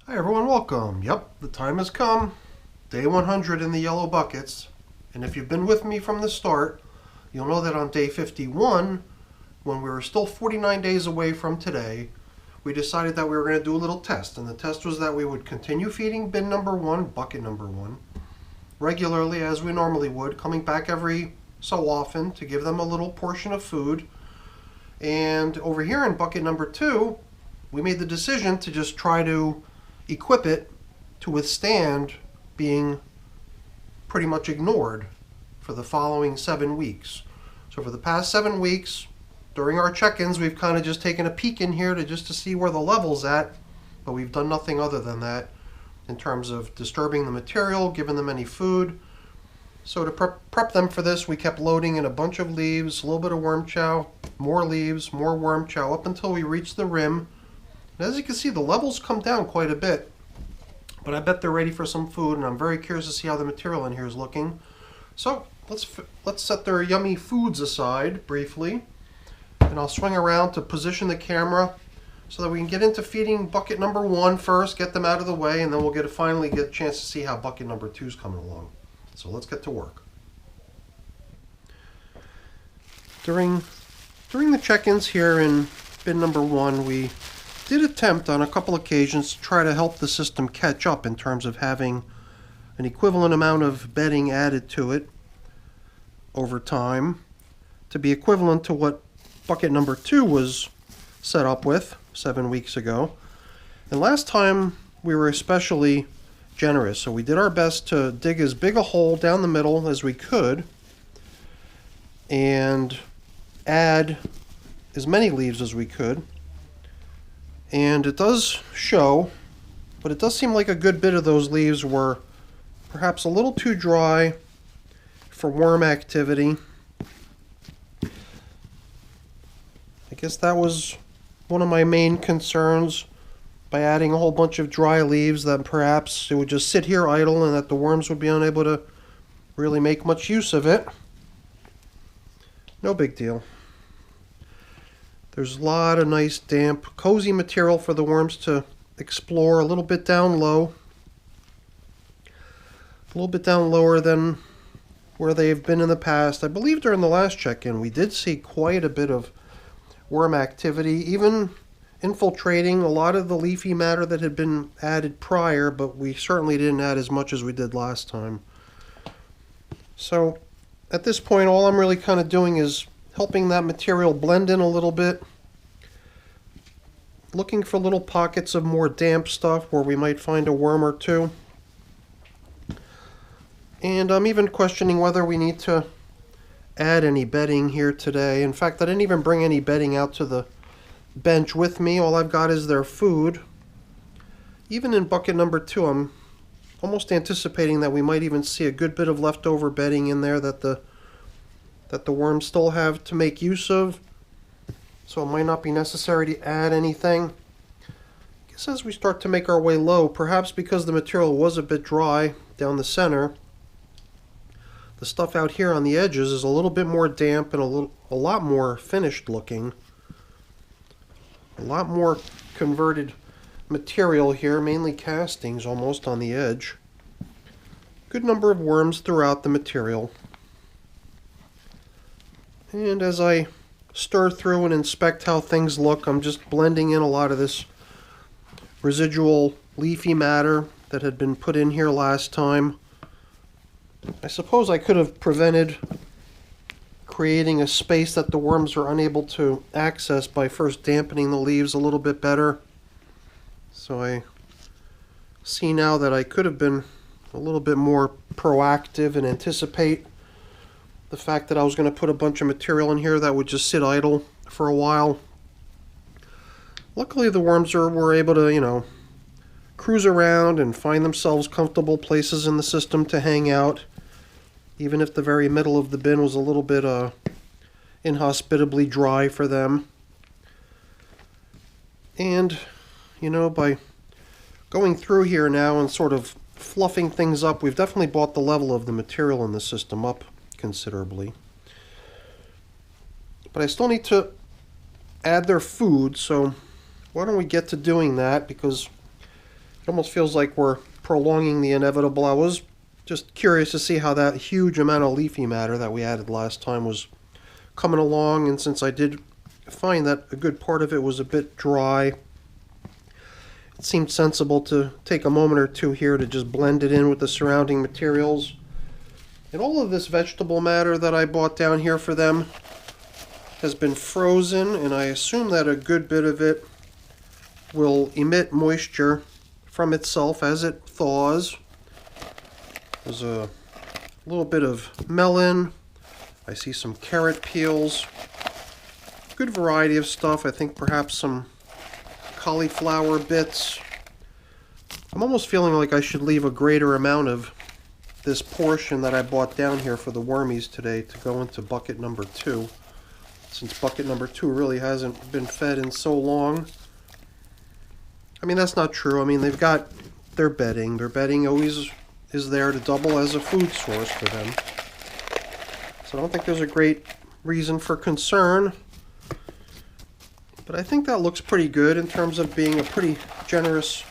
Hi everyone, welcome. Yep, the time has come. Day 100 in the yellow buckets. And if you've been with me from the start, you'll know that on day 51, when we were still 49 days away from today, we decided that we were going to do a little test. And the test was that we would continue feeding bin number one, bucket number one, regularly as we normally would, coming back every so often to give them a little portion of food. And over here in bucket number two, we made the decision to just try to equip it to withstand being pretty much ignored for the following 7 weeks. So for the past 7 weeks, during our check-ins, we've kind of just taken a peek in here to see where the level's at, but we've done nothing other than that in terms of disturbing the material, giving them any food. So to prep them for this, we kept loading in a bunch of leaves, a little bit of worm chow, more leaves, more worm chow, up until we reached the rim. And as you can see, the levels come down quite a bit, but I bet they're ready for some food, and I'm very curious to see how the material in here is looking. So let's set their yummy foods aside briefly, and I'll swing around to position the camera so that we can get into feeding bucket number one first, get them out of the way, and then we'll finally get a chance to see how bucket number two is coming along. So let's get to work. During the check-ins here in bin number one, we did attempt on a couple occasions to try to help the system catch up in terms of having an equivalent amount of bedding added to it over time to be equivalent to what bucket number two was set up with 7 weeks ago. And last time we were especially generous, so we did our best to dig as big a hole down the middle as we could and add as many leaves as we could. And it does show, but it does seem like a good bit of those leaves were perhaps a little too dry for worm activity. I guess that was one of my main concerns, by adding a whole bunch of dry leaves, that perhaps it would just sit here idle and that the worms would be unable to really make much use of it. No big deal. There's a lot of nice, damp, cozy material for the worms to explore a little bit down low. A little bit down lower than where they've been in the past. I believe during the last check-in we did see quite a bit of worm activity, even infiltrating a lot of the leafy matter that had been added prior, but we certainly didn't add as much as we did last time. So at this point, all I'm really kind of doing is helping that material blend in a little bit, looking for little pockets of more damp stuff where we might find a worm or two. And I'm even questioning whether we need to add any bedding here today. In fact, I didn't even bring any bedding out to the bench with me. All I've got is their food. Even in bucket number two, I'm almost anticipating that we might even see a good bit of leftover bedding in there that the worms still have to make use of, so it might not be necessary to add anything. I guess as we start to make our way low, perhaps because the material was a bit dry down the center, the stuff out here on the edges is a little bit more damp and a lot more finished looking. A lot more converted material here, mainly castings almost on the edge. Good number of worms throughout the material. And as I stir through and inspect how things look, I'm just blending in a lot of this residual leafy matter that had been put in here last time. I suppose I could have prevented creating a space that the worms are unable to access by first dampening the leaves a little bit better. So I see now that I could have been a little bit more proactive and anticipate the fact that I was going to put a bunch of material in here that would just sit idle for a while. Luckily the worms were able to, cruise around and find themselves comfortable places in the system to hang out, even if the very middle of the bin was a little bit inhospitably dry for them. And, by going through here now and sort of fluffing things up, we've definitely brought the level of the material in the system up considerably. But I still need to add their food, so why don't we get to doing that, because It almost feels like we're prolonging the inevitable. I was just curious to see how that huge amount of leafy matter that we added last time was coming along, and since I did find that a good part of it was a bit dry, it seemed sensible to take a moment or two here to just blend it in with the surrounding materials. And all of this vegetable matter that I bought down here for them has been frozen, and I assume that a good bit of it will emit moisture from itself as it thaws. There's a little bit of melon. I see some carrot peels. Good variety of stuff. I think perhaps some cauliflower bits. I'm almost feeling like I should leave a greater amount of this portion that I bought down here for the wormies today to go into bucket number 2, since bucket number 2 really hasn't been fed in so long. I mean, that's not true. I mean, they've got their bedding. Their bedding always is there to double as a food source for them. So I don't think there's a great reason for concern. But I think that looks pretty good in terms of being a pretty generous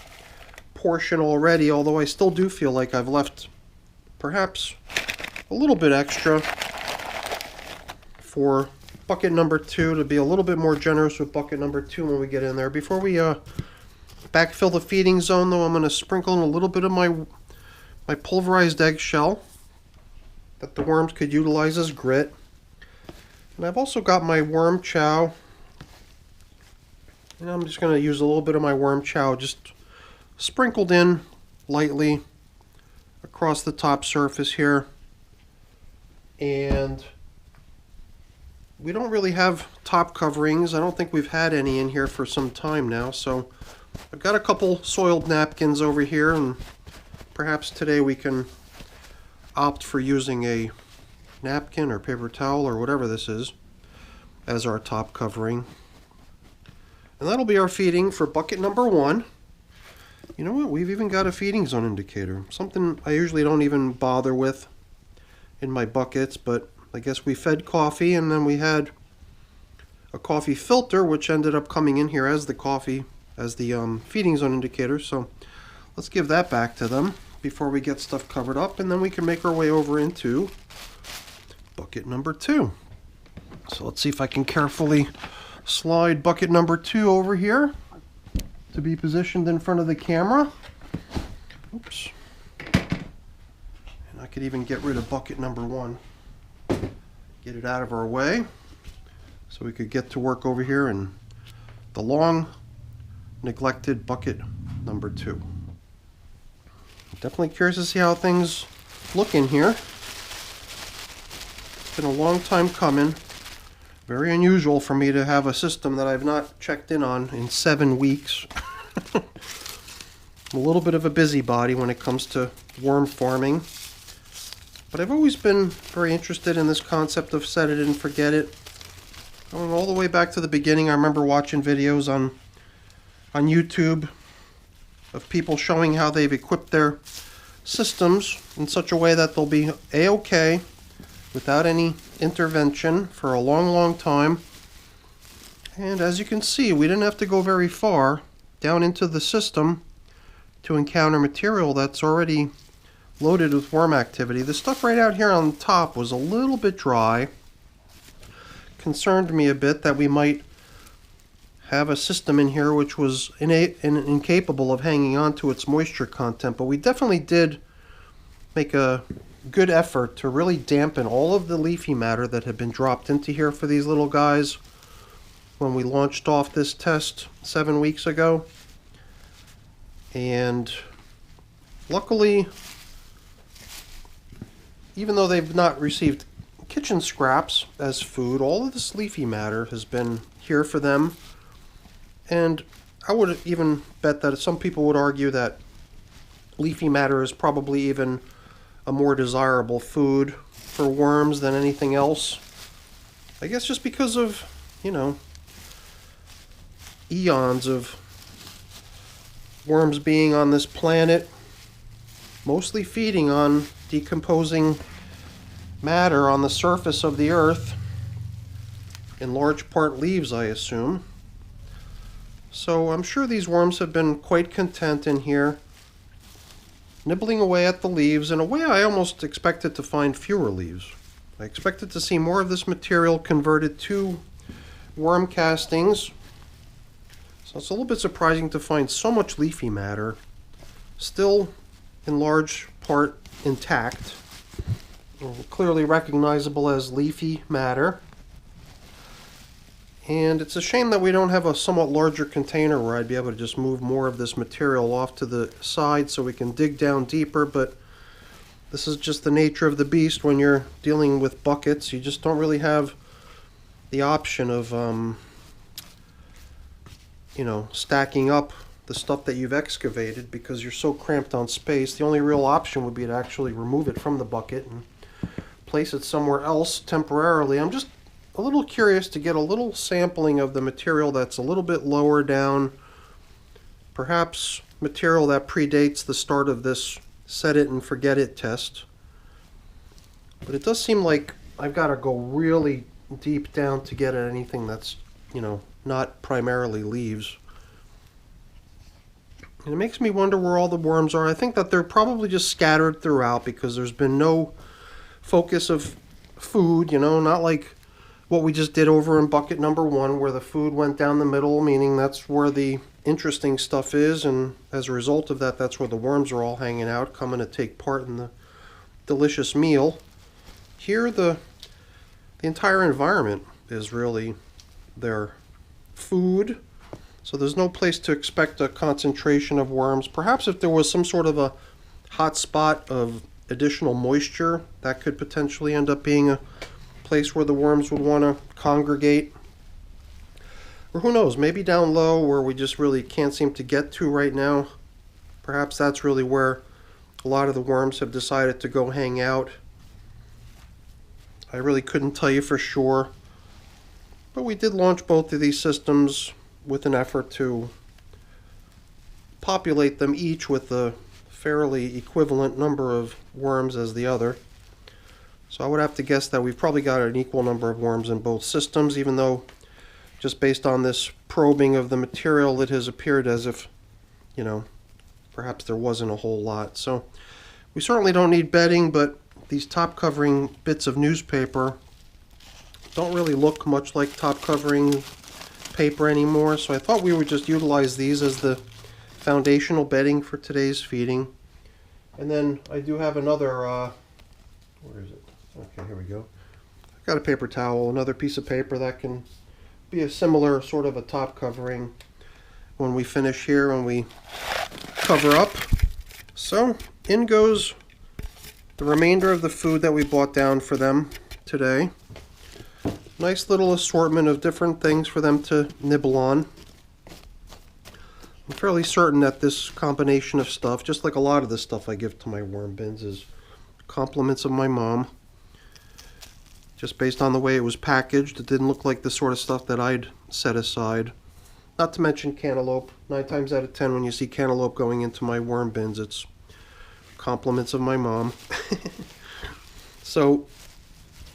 portion already, although I still do feel like I've left perhaps a little bit extra for bucket number 2, to be a little bit more generous with bucket number 2 when we get in there. Before we backfill the feeding zone, though, I'm going to sprinkle in a little bit of my pulverized eggshell that the worms could utilize as grit. And I've also got my worm chow. And I'm just going to use a little bit of my worm chow just sprinkled in lightly across the top surface here. And we don't really have top coverings. I don't think we've had any in here for some time now, so I've got a couple soiled napkins over here, and perhaps today we can opt for using a napkin or paper towel or whatever this is as our top covering. And that'll be our feeding for bucket number 1. You know what? We've even got a feeding zone indicator. Something I usually don't even bother with in my buckets, but I guess we fed coffee, and then we had a coffee filter, which ended up coming in here as the coffee, as the feeding zone indicator. So let's give that back to them before we get stuff covered up, and then we can make our way over into bucket number 2. So let's see if I can carefully slide bucket number 2 over here to be positioned in front of the camera. Oops. And I could even get rid of bucket number 1. Get it out of our way so we could get to work over here in the long neglected bucket number 2. I'm definitely curious to see how things look in here. It's been a long time coming. Very unusual for me to have a system that I've not checked in on in 7 weeks. I'm a little bit of a busybody when it comes to worm farming. But I've always been very interested in this concept of set it and forget it. Going all the way back to the beginning, I remember watching videos on YouTube of people showing how they've equipped their systems in such a way that they'll be A-OK without any intervention for a long, long time. And as you can see, we didn't have to go very far down into the system to encounter material that's already loaded with worm activity. The stuff right out here on top was a little bit dry. Concerned me a bit that we might have a system in here which was incapable of hanging on to its moisture content, but we definitely did make a good effort to really dampen all of the leafy matter that had been dropped into here for these little guys when we launched off this test 7 weeks ago. And luckily, even though they've not received kitchen scraps as food, all of this leafy matter has been here for them. And I would even bet that some people would argue that leafy matter is probably even a more desirable food for worms than anything else. I guess just because of, you know, eons of worms being on this planet, mostly feeding on decomposing matter on the surface of the earth, in large part leaves, I assume. So I'm sure these worms have been quite content in here, nibbling away at the leaves. In a way, I almost expected to find fewer leaves. I expected to see more of this material converted to worm castings. So it's a little bit surprising to find so much leafy matter still in large part intact, clearly recognizable as leafy matter. And it's a shame that we don't have a somewhat larger container where I'd be able to just move more of this material off to the side so we can dig down deeper, but this is just the nature of the beast. When you're dealing with buckets, you just don't really have the option of stacking up the stuff that you've excavated because you're so cramped on space. The only real option would be to actually remove it from the bucket and place it somewhere else temporarily. I'm just a little curious to get a little sampling of the material that's a little bit lower down, perhaps material that predates the start of this set it and forget it test. But it does seem like I've got to go really deep down to get at anything that's, not primarily leaves. And it makes me wonder where all the worms are. I think that they're probably just scattered throughout because there's been no focus of food, not like what we just did over in bucket number 1 where the food went down the middle, meaning that's where the interesting stuff is, and as a result of that, that's where the worms are all hanging out, coming to take part in the delicious meal. Here, the entire environment is really their food, so there's no place to expect a concentration of worms. Perhaps if there was some sort of a hot spot of additional moisture, that could potentially end up being a place where the worms would want to congregate. Or who knows, maybe down low where we just really can't seem to get to right now. Perhaps that's really where a lot of the worms have decided to go hang out. I really couldn't tell you for sure. But we did launch both of these systems with an effort to populate them each with a fairly equivalent number of worms as the other. So I would have to guess that we've probably got an equal number of worms in both systems, even though just based on this probing of the material, it has appeared as if, perhaps there wasn't a whole lot. So we certainly don't need bedding, but these top covering bits of newspaper don't really look much like top covering paper anymore. So I thought we would just utilize these as the foundational bedding for today's feeding. And then I do have another, where is it? Okay, here we go. I've got a paper towel, another piece of paper that can be a similar sort of a top covering when we finish here, when we cover up. So in goes the remainder of the food that we bought down for them today. Nice little assortment of different things for them to nibble on. I'm fairly certain that this combination of stuff, just like a lot of the stuff I give to my worm bins, is compliments of my mom. Just based on the way it was packaged, it didn't look like the sort of stuff that I'd set aside. Not to mention cantaloupe. 9 times out of 10 when you see cantaloupe going into my worm bins, it's compliments of my mom. So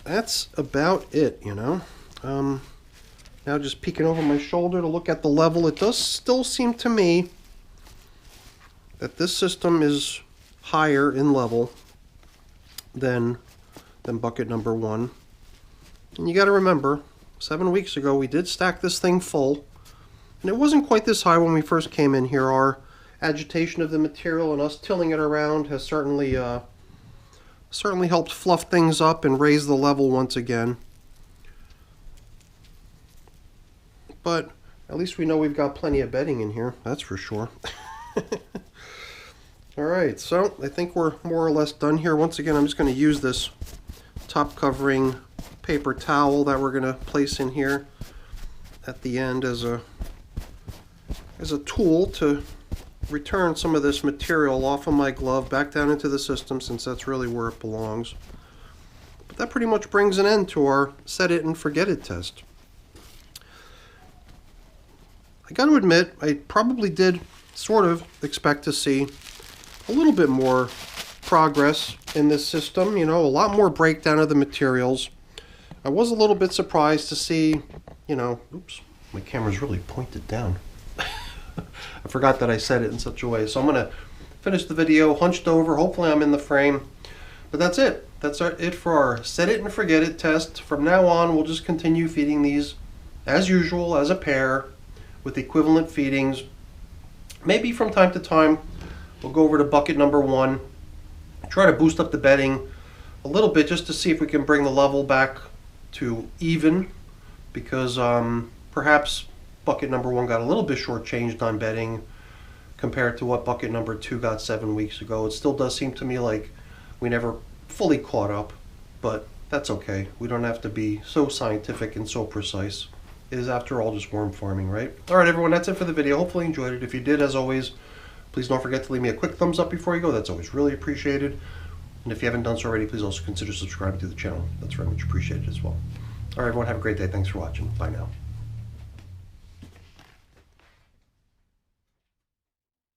that's about it, Now just peeking over my shoulder to look at the level, it does still seem to me that this system is higher in level than bucket number 1. And you got to remember, 7 weeks ago we did stack this thing full, and it wasn't quite this high when we first came in here. Our agitation of the material and us tilling it around has certainly helped fluff things up and raise the level once again. But at least we know we've got plenty of bedding in here, that's for sure. Alright, so I think we're more or less done here. Once again, I'm just going to use this top covering paper towel that we're going to place in here at the end as a tool to return some of this material off of my glove back down into the system, since that's really where it belongs. But that pretty much brings an end to our set it and forget it test. I got to admit, I probably did sort of expect to see a little bit more progress in this system, a lot more breakdown of the materials. I was a little bit surprised to see, oops, my camera's really pointed down. I forgot that I said it in such a way. So I'm gonna finish the video hunched over. Hopefully I'm in the frame. But that's it. That's it for our set it and forget it test. From now on, we'll just continue feeding these as usual, as a pair, with equivalent feedings. Maybe from time to time, we'll go over to bucket number 1, try to boost up the bedding a little bit just to see if we can bring the level back to even, because perhaps bucket number 1 got a little bit shortchanged on bedding compared to what bucket number 2 got 7 weeks ago. It still does seem to me like we never fully caught up, but that's okay. We don't have to be so scientific and so precise. It is, after all, just worm farming, right? All right, everyone, that's it for the video. Hopefully you enjoyed it. If you did, as always, please don't forget to leave me a quick thumbs up before you go. That's always really appreciated. And if you haven't done so already, please also consider subscribing to the channel. That's very much appreciated as well. All right, everyone, have a great day. Thanks for watching. Bye now.